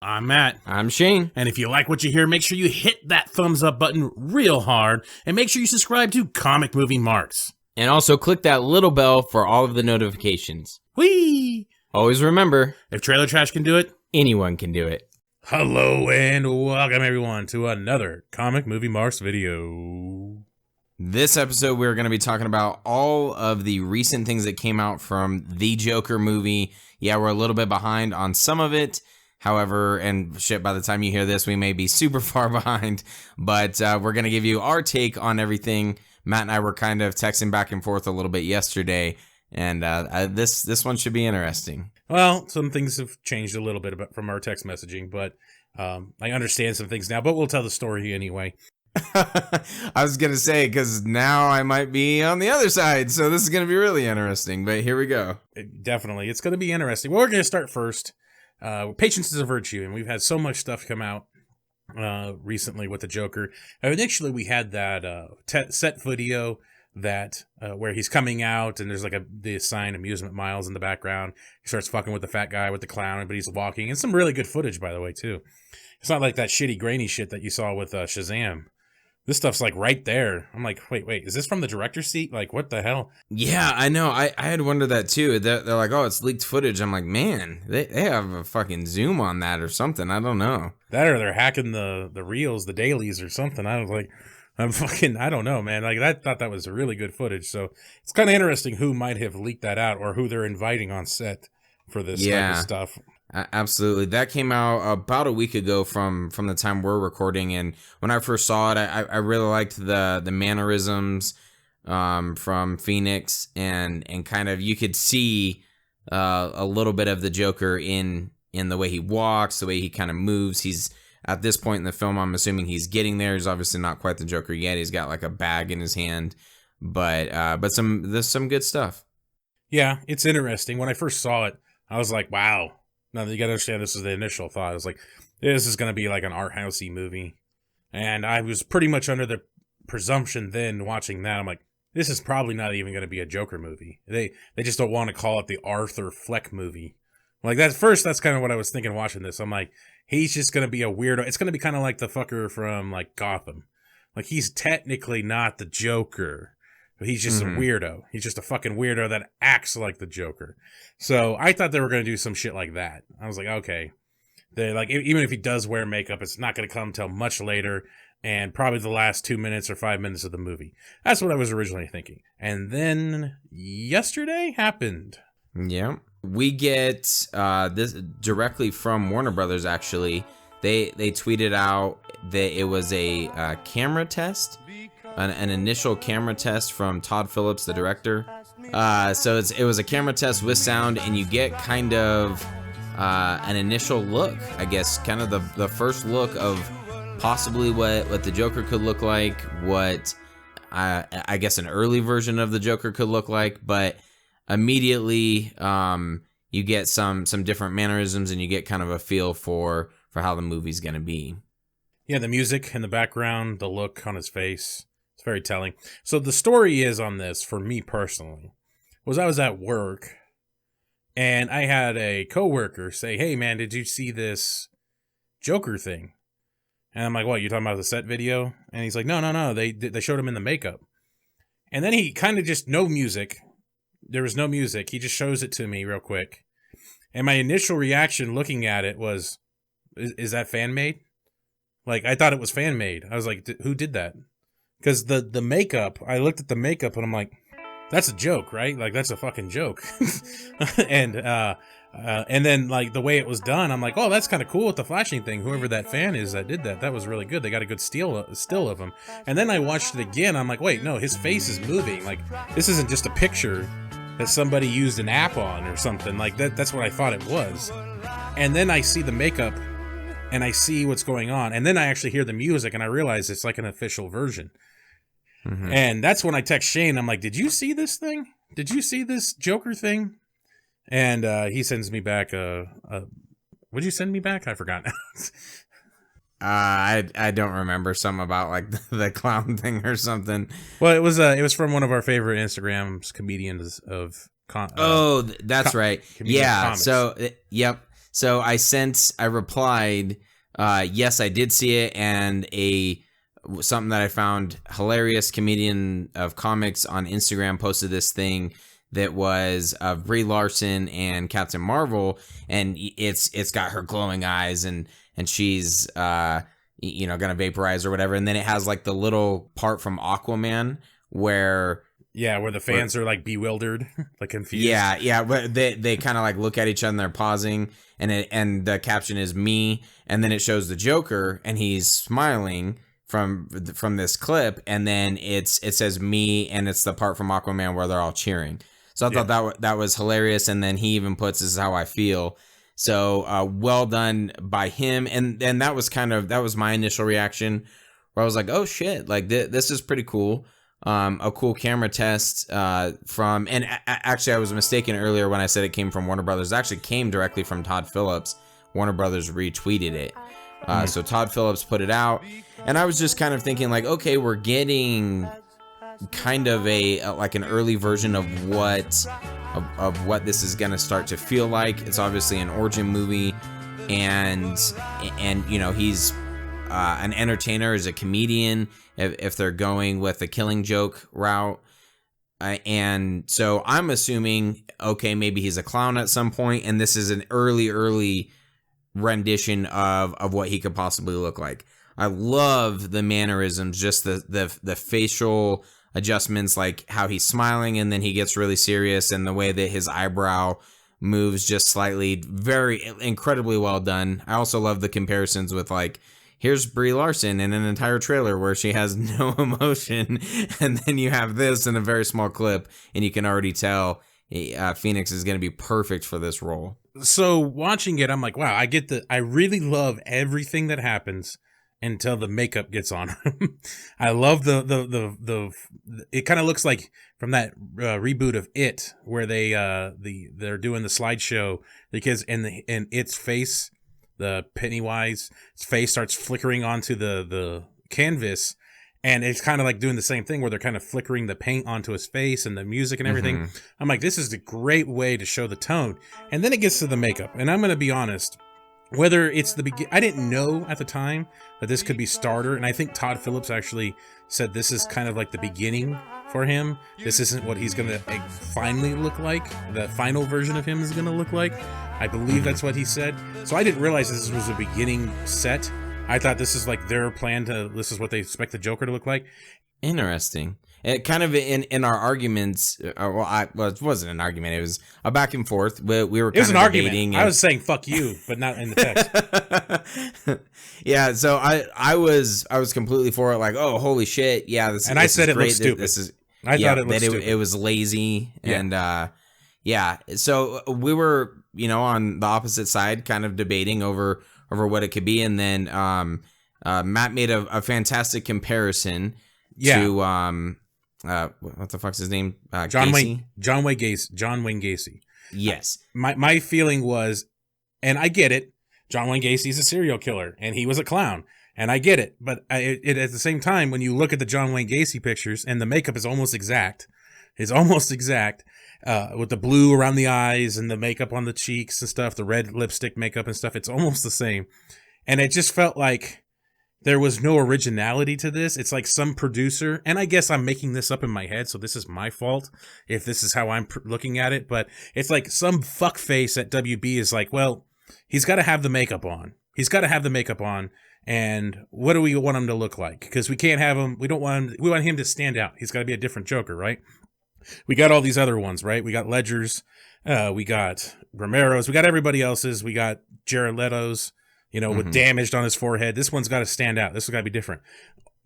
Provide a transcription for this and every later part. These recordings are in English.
I'm Matt. I'm Shane. And if you like what you hear, make sure you hit that thumbs up button real hard, and make sure you subscribe to Comic Movie Marks. And also click that little bell for all of the notifications. Whee! Always remember, If Trailer Trash can do it, anyone can do it. hello and welcome everyone to another Comic Movie Marks video. This episode, we're going to be talking about all of the recent things that came out from the Joker movie. Yeah, we're a little bit behind on some of it. However, and shit, by the time you hear this, we may be super far behind. But we're going to give you our take on everything. Matt and I were kind of texting back and forth a little bit yesterday. And this one should be interesting. Well, some things have changed a little bit from our text messaging, but I understand some things now, but we'll tell the story anyway. I was going to say, because now I might be on the other side, so this is going to be really interesting, but here we go. Definitely. It's going to be interesting. Well, we're going to start first. Patience is a virtue, and we've had so much stuff come out recently with the Joker. Initially, we had that set video that where he's coming out, and there's like the sign Amusement Miles in the background. He starts fucking with the fat guy with the clown, but he's walking. And some really good footage, by the way, too. It's not like that shitty grainy shit that you saw with Shazam. This stuff's like right there. I'm like, wait, is this from the director's seat? Like, what the hell? Yeah, I know. I had wondered that too. They're like, oh, it's leaked footage. I'm like, man, they have a fucking zoom on that or something. I don't know. That or they're hacking the reels, the dailies or something. I was like, I don't know, man. Like, I thought that was really good footage. So it's kind of interesting who might have leaked that out or who they're inviting on set for this type of stuff. Absolutely. That came out about a week ago from the time we're recording. And when I first saw it, I really liked the mannerisms from Phoenix and kind of you could see a little bit of the Joker in the way he walks, the way he kind of moves. He's at this point in the film, I'm assuming he's getting there. He's obviously not quite the Joker yet. He's got like a bag in his hand, but there's some good stuff. Yeah, it's interesting. When I first saw it, I was like, wow. Now, you gotta understand, this is the initial thought. I was like, this is gonna be like an art housey movie. And I was pretty much under the presumption then, watching that, I'm like, this is probably not even gonna be a Joker movie. They just don't want to call it the Arthur Fleck movie. Like, that's kind of what I was thinking watching this. I'm like, he's just gonna be a weirdo. It's gonna be kind of like the fucker from, like, Gotham. Like, he's technically not the Joker. But he's just a weirdo. He's just a fucking weirdo that acts like the Joker. So I thought they were going to do some shit like that. I was like, okay. They like, even if he does wear makeup, it's not going to come till much later and probably the last 2 minutes or 5 minutes of the movie. That's what I was originally thinking. And then yesterday happened. Yeah. We get this directly from Warner Brothers, actually. They tweeted out that it was a camera test. An initial camera test from Todd Phillips, the director. So it was a camera test with sound, and you get kind of an initial look, I guess, kind of the first look of possibly what the Joker could look like, what I guess an early version of the Joker could look like, but immediately you get some different mannerisms, and you get kind of a feel for how the movie's going to be. Yeah, the music in the background, the look on his face. It's very telling. So the story is on this, for me personally, was I was at work and I had a coworker say, hey man, did you see this Joker thing? And I'm like, what, you talking about the set video? And he's like, no, they showed him in the makeup. And then he kind of just, no music. There was no music. He just shows it to me real quick. And my initial reaction looking at it was, is that fan made? Like, I thought it was fan made. I was like, who did that? Because the makeup, I looked at the makeup and I'm like, that's a joke, right? Like, that's a fucking joke. and then, like, the way it was done, I'm like, oh, that's kind of cool with the flashing thing. Whoever that fan is that did that was really good. They got a good still of him. And then I watched it again. I'm like, wait, no, his face is moving. Like, this isn't just a picture that somebody used an app on or something. Like, that's what I thought it was. And then I see the makeup and I see what's going on. And then I actually hear the music and I realize it's like an official version. Mm-hmm. And that's when I text Shane. I'm like, did you see this thing? Did you see this Joker thing? And he sends me back what'd you send me back? I forgot. I don't remember, something about like the clown thing or something. Well, it was from one of our favorite Instagrams comedians of that's right. Yeah. Comics. So yep. So I replied, yes, I did see it, and something that I found hilarious, comedian of comics on Instagram posted this thing that was of Brie Larson and Captain Marvel, and it's got her glowing eyes, and she's gonna vaporize or whatever, and then it has like the little part from Aquaman where the fans are like bewildered, like confused. Yeah, but they kind of like look at each other and they're pausing, and the caption is me, and then it shows the Joker and he's smiling from this clip, and then it says me, and it's the part from Aquaman where they're all cheering. So I thought that was hilarious, and then he even puts, "This is how I feel." So well done by him, and that was my initial reaction, where I was like, "Oh shit! Like this is pretty cool." A cool camera test actually I was mistaken earlier when I said it came from Warner Brothers. It actually came directly from Todd Phillips. Warner Brothers retweeted it. So Todd Phillips put it out, and I was just kind of thinking like, okay, we're getting kind of like an early version of what this is going to start to feel like. It's obviously an origin movie, and he's an entertainer, is a comedian, if they're going with the Killing Joke route. And so I'm assuming, okay, maybe he's a clown at some point, and this is an early rendition of what he could possibly look like. I love the mannerisms, just the facial adjustments, like how he's smiling and then he gets really serious, and the way that his eyebrow moves just slightly, very incredibly well done. I also love the comparisons with like, here's Brie Larson in an entire trailer where she has no emotion, and then you have this in a very small clip, and you can already tell Phoenix is going to be perfect for this role. So watching it, I'm like, wow, I really love everything that happens until the makeup gets on him. I love the it kind of looks like from that reboot of It, where they're doing the slideshow, because in It's face, the Pennywise's face starts flickering onto the canvas, and it's kind of like doing the same thing where they're kind of flickering the paint onto his face and the music and everything. Mm-hmm. I'm like, this is a great way to show the tone. And then it gets to the makeup, and I'm going to be honest, whether it's I didn't know at the time that this could be starter, and I think Todd Phillips actually said this is kind of like the beginning for him. This isn't what he's going to finally look like. The final version of him is going to look like. I believe that's what he said. So I didn't realize this was a beginning set. I thought this is like their plan this is what they expect the Joker to look like. Interesting. It kind of in our arguments, it wasn't an argument. It was a back and forth. We were kind of debating. I was saying "fuck you," but not in the text. Yeah, so I was completely for it. Like, oh, holy shit, yeah, this. And this I said is it great. looked stupid. I thought it looked stupid. It was lazy, and yeah. So we were, on the opposite side, kind of debating over what it could be, and then Matt made a fantastic comparison to what the fuck's his name? John Wayne Gacy. Yes. My feeling was, and I get it, John Wayne Gacy's a serial killer, and he was a clown, and I get it. But at the same time, when you look at the John Wayne Gacy pictures, and the makeup is almost exact, with the blue around the eyes and the makeup on the cheeks and stuff, the red lipstick makeup and stuff, it's almost the same. And it just felt like there was no originality to this. It's like some producer, and I guess I'm making this up in my head, so this is my fault if this is how I'm looking at it, but it's like some fuckface at WB is like, well, he's got to have the makeup on. And what do we want him to look like? Because we can't have him, we want him to stand out. He's got to be a different Joker, right? We got all these other ones, right? We got Ledger's, we got Romero's, we got everybody else's, we got Jared Leto's, with damaged on his forehead. This one's got to stand out. This has got to be different.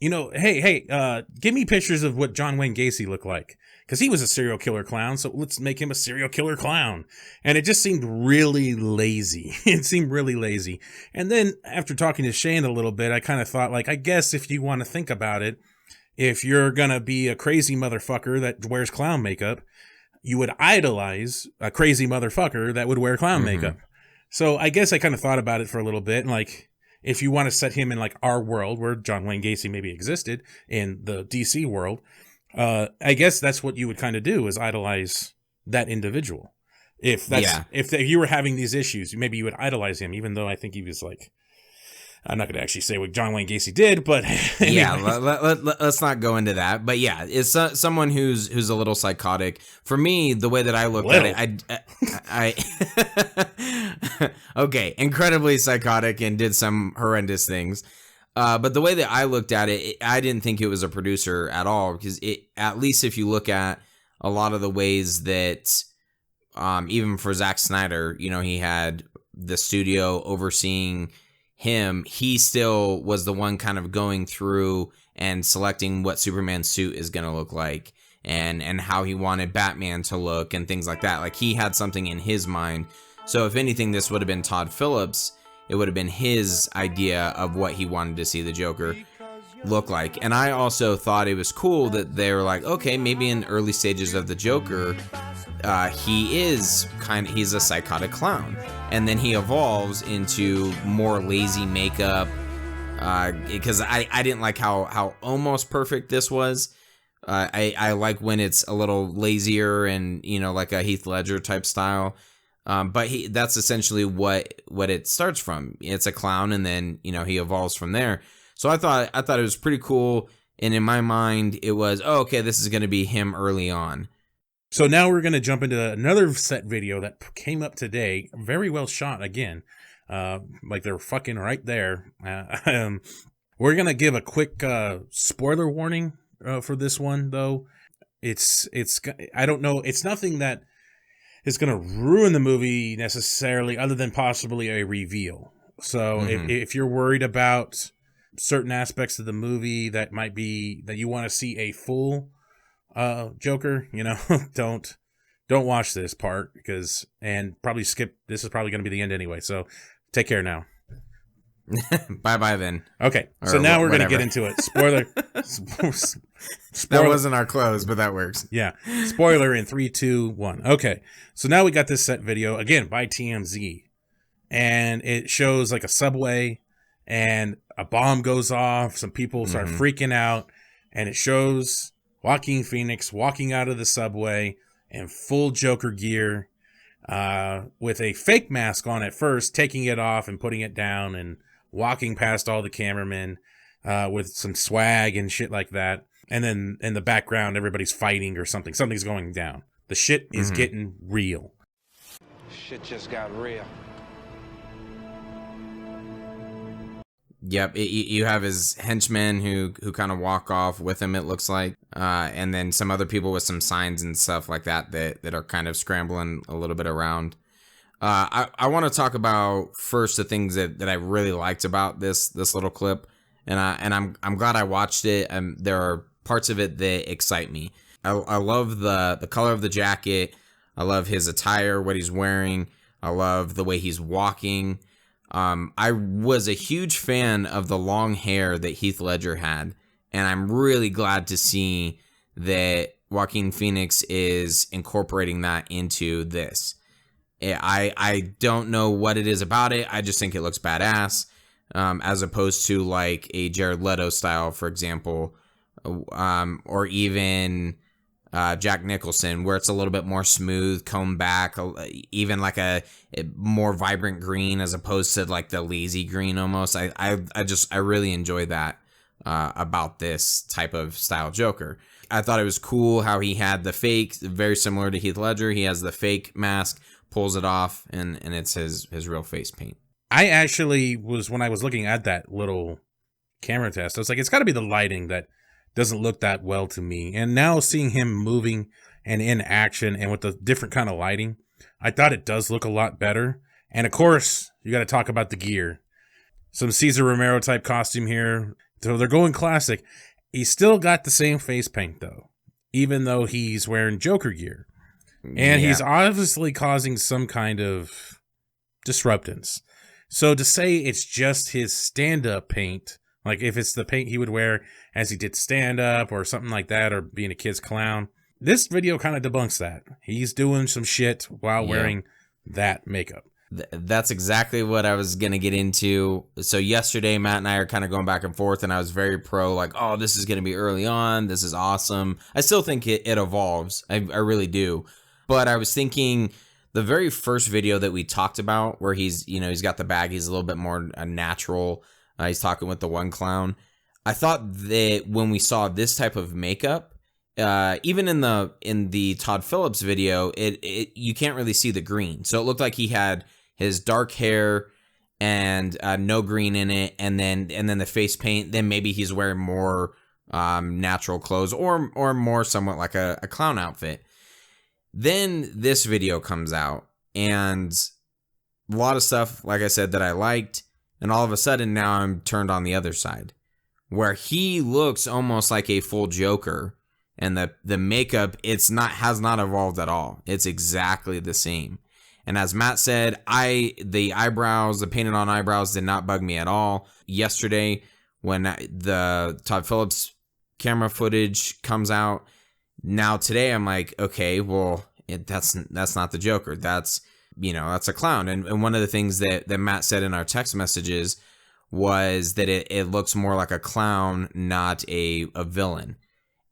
Hey, give me pictures of what John Wayne Gacy looked like. Because he was a serial killer clown, so let's make him a serial killer clown. And it just seemed really lazy. And then after talking to Shane a little bit, I kind of thought, like, I guess if you want to think about it, if you're going to be a crazy motherfucker that wears clown makeup, you would idolize a crazy motherfucker that would wear clown makeup. So I guess I kind of thought about it for a little bit, and like, if you want to set him in like our world where John Wayne Gacy maybe existed in the DC world, I guess that's what you would kind of do, is idolize that individual. If you were having these issues, maybe you would idolize him, even though I think he was like, I'm not going to actually say what John Wayne Gacy did, but yeah, let's not go into that. But yeah, it's someone who's a little psychotic. For me, the way that I looked at it, okay, incredibly psychotic and did some horrendous things. But the way that I looked at it, I didn't think it was a producer at all, because at least if you look at a lot of the ways that, even for Zack Snyder, he had the studio overseeing him, he still was the one kind of going through and selecting what Superman's suit is going to look like, and how he wanted Batman to look and things like that. Like, he had something in his mind. So if anything, this would have been Todd Phillips. It would have been his idea of what he wanted to see the Joker look like. And I also thought it was cool that they were like, okay, maybe in early stages of the Joker, he's a psychotic clown, and then he evolves into more lazy makeup, because I didn't like how almost perfect this was. I like when it's a little lazier and like a Heath Ledger type style, but that's essentially what it starts from. It's a clown, and then he evolves from there. So I thought it was pretty cool, and in my mind it was, oh, okay, this is going to be him early on. So now we're going to jump into another set video that came up today. Very well shot again. Like they're fucking right there. We're going to give a quick spoiler warning for this one, though. I don't know. It's nothing that is going to ruin the movie necessarily, other than possibly a reveal. So if you're worried about certain aspects of the movie that you want to see a full Joker, don't watch this part, and probably skip. This is probably going to be the end anyway. So take care now. Bye then. Okay. So now we're going to get into it. Spoiler. That wasn't our close, but that works. Yeah. Spoiler in 3, 2, 1. Okay. So now we got this set video again by TMZ, and it shows like a subway, and a bomb goes off. Some people start freaking out, and it shows Joaquin Phoenix walking out of the subway in full Joker gear, with a fake mask on at first, taking it off and putting it down, and walking past all the cameramen with some swag and shit like that. And then in the background, everybody's fighting or something. Something's going down. The shit is getting real. Shit just got real. Yep, you have his henchmen who kind of walk off with him, it looks like, and then some other people with some signs and stuff like that are kind of scrambling a little bit around. I want to talk about first the things that I really liked about this little clip, and I'm glad I watched it. There are parts of it that excite me. I love the color of the jacket. I love his attire, what he's wearing. I love the way he's walking. I was a huge fan of the long hair that Heath Ledger had, and I'm really glad to see that Joaquin Phoenix is incorporating that into this. I don't know what it is about it. I just think it looks badass, as opposed to like a Jared Leto style, for example, or even Jack Nicholson, where it's a little bit more smooth, combed back, even like a more vibrant green as opposed to like the lazy green almost. I really enjoy that about this type of style Joker. I thought it was cool how he had the fake, very similar to Heath Ledger. He has the fake mask, pulls it off, and it's his real face paint. I actually was, when I was looking at that little camera test, I was like, it's got to be the lighting that doesn't look that well to me. And now seeing him moving and in action and with the different kind of lighting, I thought it does look a lot better. And of course, you got to talk about the gear. Some Cesar Romero type costume here. So they're going classic. He's still got the same face paint though, even though he's wearing Joker gear. And he's obviously causing some kind of disruptance. So to say it's just his stand-up paint, like if it's the paint he would wear as he did stand-up or something like that, or being a kid's clown, this video kind of debunks that. He's doing some shit while wearing that makeup. That's exactly what I was going to get into. So yesterday, Matt and I are kind of going back and forth, and I was very pro, like, oh, this is going to be early on. This is awesome. I still think it evolves. I really do. But I was thinking the very first video that we talked about where he's, you know, he's got the bag, he's a little bit more natural. He's talking with the one clown. I thought that when we saw this type of makeup, even in the Todd Phillips video, it you can't really see the green. So it looked like he had his dark hair and no green in it, and then the face paint. Then maybe he's wearing more natural clothes or more somewhat like a clown outfit. Then this video comes out, and a lot of stuff, like I said, that I liked, and all of a sudden now I'm turned on the other side, where he looks almost like a full Joker, and the makeup has not evolved at all. It's exactly the same. And as Matt said, the painted on eyebrows did not bug me at all. Yesterday, when the Todd Phillips camera footage comes out, now today I'm like, okay, well, that's not the Joker. That's a clown. And one of the things that Matt said in our text messages was that it looks more like a clown, not a villain.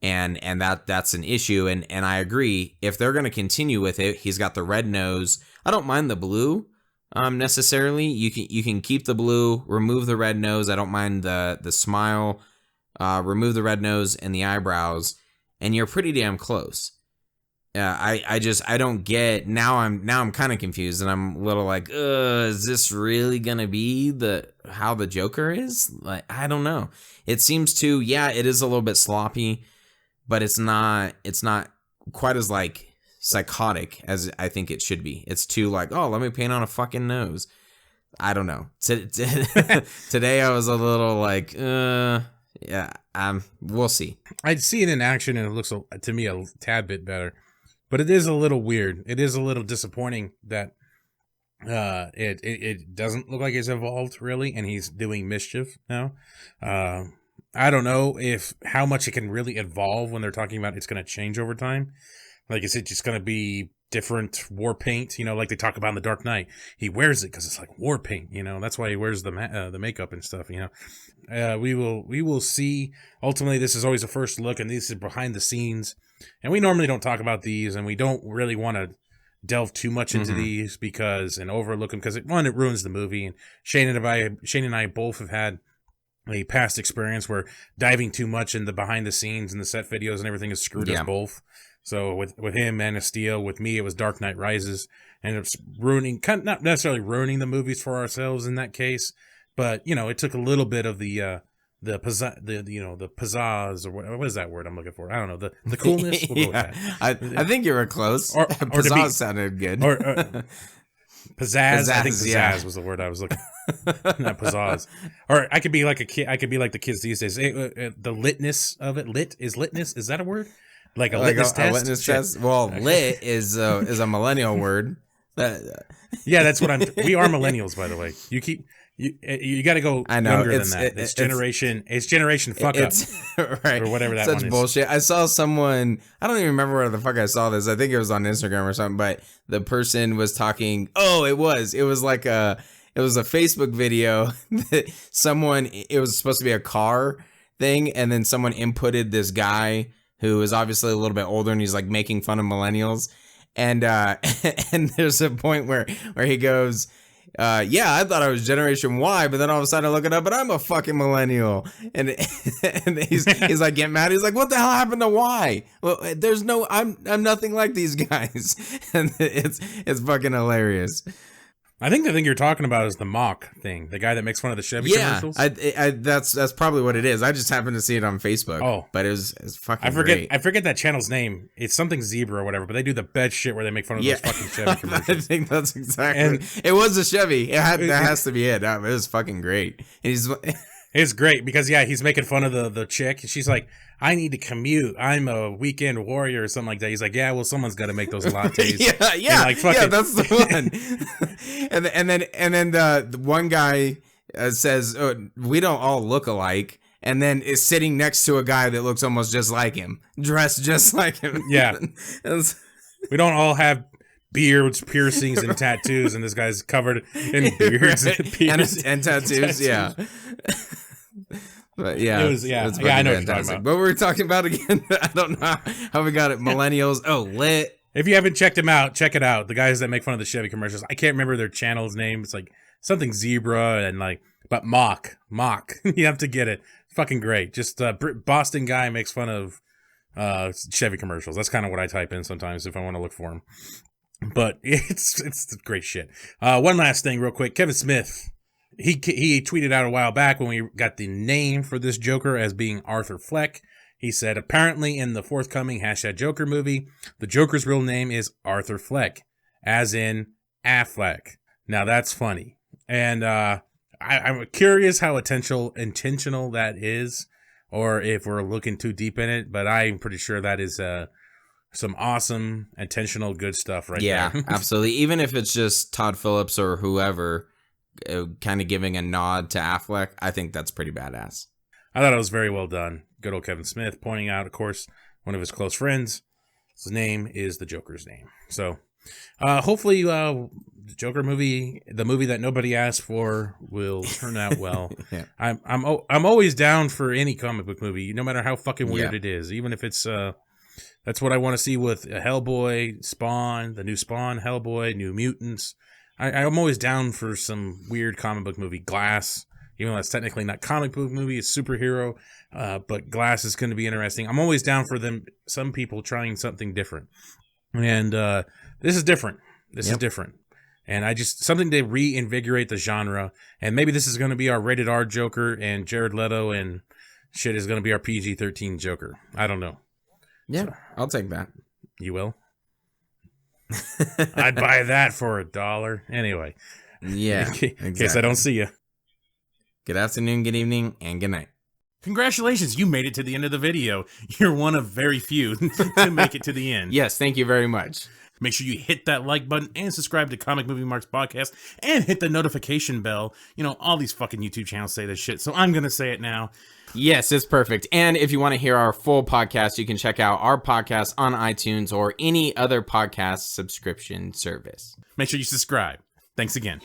And that's an issue. And I agree. If they're going to continue with it, he's got the red nose. I don't mind the blue necessarily. You can keep the blue, remove the red nose. I don't mind the smile. Remove the red nose and the eyebrows, and you're pretty damn close. I don't get, now I'm kind of confused, and I'm a little like, is this really gonna be how the Joker is? Like, I don't know. It seems to, it is a little bit sloppy, but it's not quite as like psychotic as I think it should be. It's too like, oh, let me paint on a fucking nose. I don't know. Today I was a little like, we'll see. I'd see it in action, and it looks to me a tad bit better. But it is a little weird. It is a little disappointing that it doesn't look like it's evolved really, and he's doing mischief now. I don't know how much it can really evolve when they're talking about it's going to change over time. Like, is it just going to be different war paint? Like they talk about in The Dark Knight. He wears it because it's like war paint. That's why he wears the makeup and stuff. We will see. Ultimately, this is always a first look, and this is behind the scenes. And we normally don't talk about these, and we don't really want to delve too much into these and overlook them because it ruins the movie. And Shane and I both have had a past experience where diving too much in the behind the scenes and the set videos and everything has screwed us both. So with him, Man of Steel. With me, it was Dark Knight Rises, and it's not necessarily ruining the movies for ourselves in that case, but it took a little bit of the pizzazz, or what is that word I'm looking for? I don't know, the coolness. We'll go with that. I think you were close. Or pizzazz sounded good. Or pizzazz. I think pizzazz was the word I was looking. Not pizzazz. Or I could be like a kid. I could be like the kids these days. The litness of it. Litness. Is that a word? Like a litmus test. A litmus test. Well, lit is a millennial word. Yeah, that's what we are millennials, by the way. You got to go younger than that. It's generation fuck up, right? Or whatever that Such one is. Bullshit. I saw someone. I don't even remember where the fuck I saw this. I think it was on Instagram or something. But the person was talking. Oh, it was like a Facebook video that someone. It was supposed to be a car thing, and then someone inputted this guy who is obviously a little bit older, and he's like making fun of millennials. And and there's a point where he goes, I thought I was Generation Y, but then all of a sudden I look it up and I'm a fucking millennial. And he's like getting mad. He's like, what the hell happened to Y? Well, I'm nothing like these guys. And it's fucking hilarious. I think the thing you're talking about is the mock thing, the guy that makes fun of the Chevy commercials. That's probably what it is. I just happened to see it on Facebook. Oh, but it's fucking. Great. I forget that channel's name. It's something Zebra or whatever. But they do the best shit where they make fun of those fucking Chevy commercials. I think that's exactly. And it was a Chevy. That has to be it. It was fucking great. And it's great because he's making fun of the chick. She's like, I need to commute. I'm a weekend warrior or something like that. He's like, well, someone's got to make those lattes. That's the one. and then the one guy says, we don't all look alike. And then is sitting next to a guy that looks almost just like him, dressed just like him. Yeah. We don't all have beards, piercings, and tattoos, and this guy's covered in beards and tattoos. Yeah. But it was I know what you're talking about. What were we talking about again? I don't know how we got it. Millennials. Oh, lit. If you haven't checked him out, check it out. The guys that make fun of the Chevy commercials. I can't remember their channel's name. It's like something Zebra and like, but Mock. You have to get it. Fucking great. Just Boston guy makes fun of Chevy commercials. That's kind of what I type in sometimes if I want to look for them. But it's great shit. One last thing real quick. Kevin Smith, he tweeted out a while back when we got the name for this Joker as being Arthur Fleck. He said, apparently in the forthcoming #Joker movie, the Joker's real name is Arthur Fleck, as in Affleck. Now that's funny. And I'm curious how intentional that is, or if we're looking too deep in it, but I'm pretty sure that is some awesome, intentional, good stuff right there. Yeah, absolutely. Even if it's just Todd Phillips or whoever kind of giving a nod to Affleck, I think that's pretty badass. I thought it was very well done. Good old Kevin Smith pointing out, of course, one of his close friends. His name is the Joker's name. So hopefully the Joker movie, the movie that nobody asked for, will turn out well. Yeah. I'm always down for any comic book movie, no matter how fucking weird it is. Even if it's that's what I want to see with Hellboy, Spawn, the new Spawn, Hellboy, New Mutants. I'm always down for some weird comic book movie. Glass, even though that's technically not comic book movie, it's superhero. But Glass is going to be interesting. I'm always down for some people trying something different. And this is different. This is different. And something to reinvigorate the genre. And maybe this is going to be our rated R Joker, and Jared Leto and shit is going to be our PG-13 Joker. I don't know. Yeah, So, I'll take that. You will? I'd buy that for $1. Anyway. Yeah, in case I don't see you. Good afternoon, good evening, and good night. Congratulations, you made it to the end of the video. You're one of very few to make it to the end. Yes, thank you very much. Make sure you hit that like button and subscribe to Comic Movie Marks Podcast and hit the notification bell. You know, all these fucking YouTube channels say this shit, so I'm going to say it now. Yes, it's perfect. And if you want to hear our full podcast, you can check out our podcast on iTunes or any other podcast subscription service. Make sure you subscribe. Thanks again.